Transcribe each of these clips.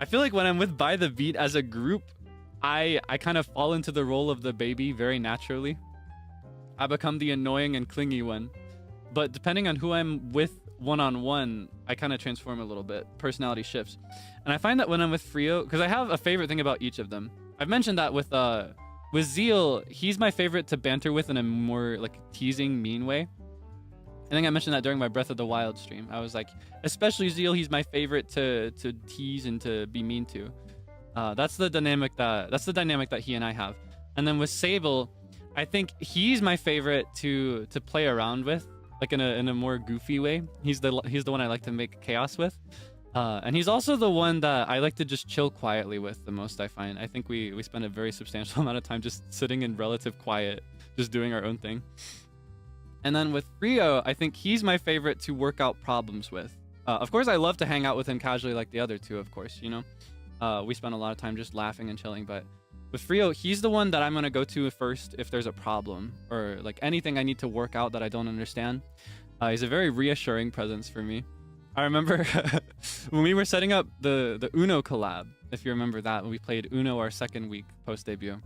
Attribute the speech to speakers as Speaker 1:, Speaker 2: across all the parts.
Speaker 1: I feel like when I'm with By the Beat as a group, I kind of fall into the role of the baby very naturally. I become the annoying and clingy one. But depending on who I'm with one-on-one, I kind of transform a little bit. Personality shifts. And I find that when I'm with Frio, because I have a favorite thing about each of them. I've mentioned that with Zeal, he's my favorite to banter with in a more like teasing, mean way. I think I mentioned that during my Breath of the Wild stream. I was like, especially Zeal, he's my favorite to tease and to be mean to. That's the dynamic that he and I have. And then with Sable, I think he's my favorite to play around with, like in a more goofy way. He's the one I like to make chaos with. And he's also the one that I like to just chill quietly with the most, I find. I think we spend a very substantial amount of time just sitting in relative quiet, just doing our own thing. And then with Frio, I think he's my favorite to work out problems with. Of course, I love to hang out with him casually like the other two, of course, you know? We spend a lot of time just laughing and chilling, but with Frio, he's the one that I'm going to go to first if there's a problem or like anything I need to work out that I don't understand. He's a very reassuring presence for me. I remember when we were setting up the Uno collab, if you remember that, when we played Uno our second week post-debut.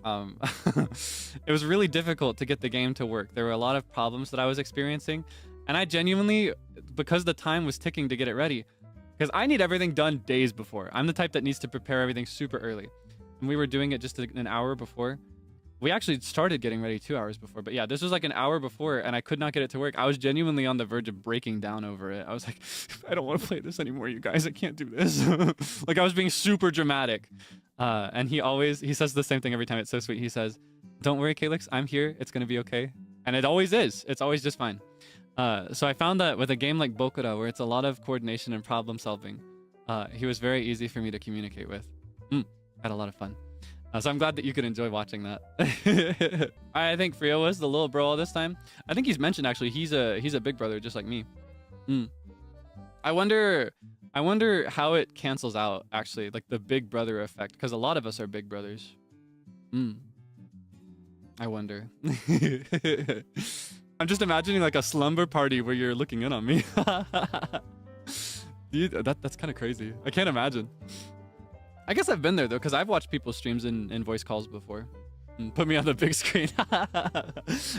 Speaker 1: It was really difficult to get the game to work. There were a lot of problems that I was experiencing, and I genuinely, because the time was ticking to get it ready, because I need everything done days before. I'm the type that needs to prepare everything super early. And we were doing it just an hour before. We actually started getting ready 2 hours before, but yeah, this was like an hour before and I could not get it to work. I was genuinely on the verge of breaking down over it. I was like, I don't want to play this anymore, you guys. I can't do this. Like I was being super dramatic. And he says the same thing every time. It's so sweet. He says, don't worry, Kaelix, I'm here. It's going to be okay. And it always is. It's always just fine. So I found that with a game like Bokura, where it's a lot of coordination and problem solving, he was very easy for me to communicate with. Had a lot of fun. So I'm glad that you could enjoy watching that. I think Frio was the little bro all this time. I think he's mentioned actually he's a big brother just like me. I wonder how it cancels out actually, like the big brother effect, because a lot of us are big brothers. I wonder. I'm just imagining like a slumber party where you're looking in on me. Dude, that's kind of crazy. I can't imagine. I guess I've been there though, because I've watched people's streams in voice calls before. Put me on the big screen.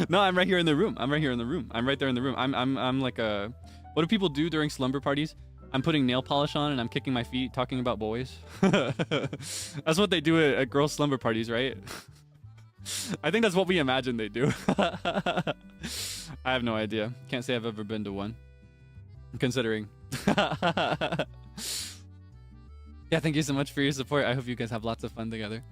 Speaker 1: No, I'm right here in the room. I'm right here in the room. I'm right there in the room. I'm like a... What do people do during slumber parties? I'm putting nail polish on and I'm kicking my feet, talking about boys. That's what they do at girls' slumber parties, right? I think that's what we imagine they do. I have no idea. Can't say I've ever been to one. I'm considering. Yeah, thank you so much for your support. I hope you guys have lots of fun together.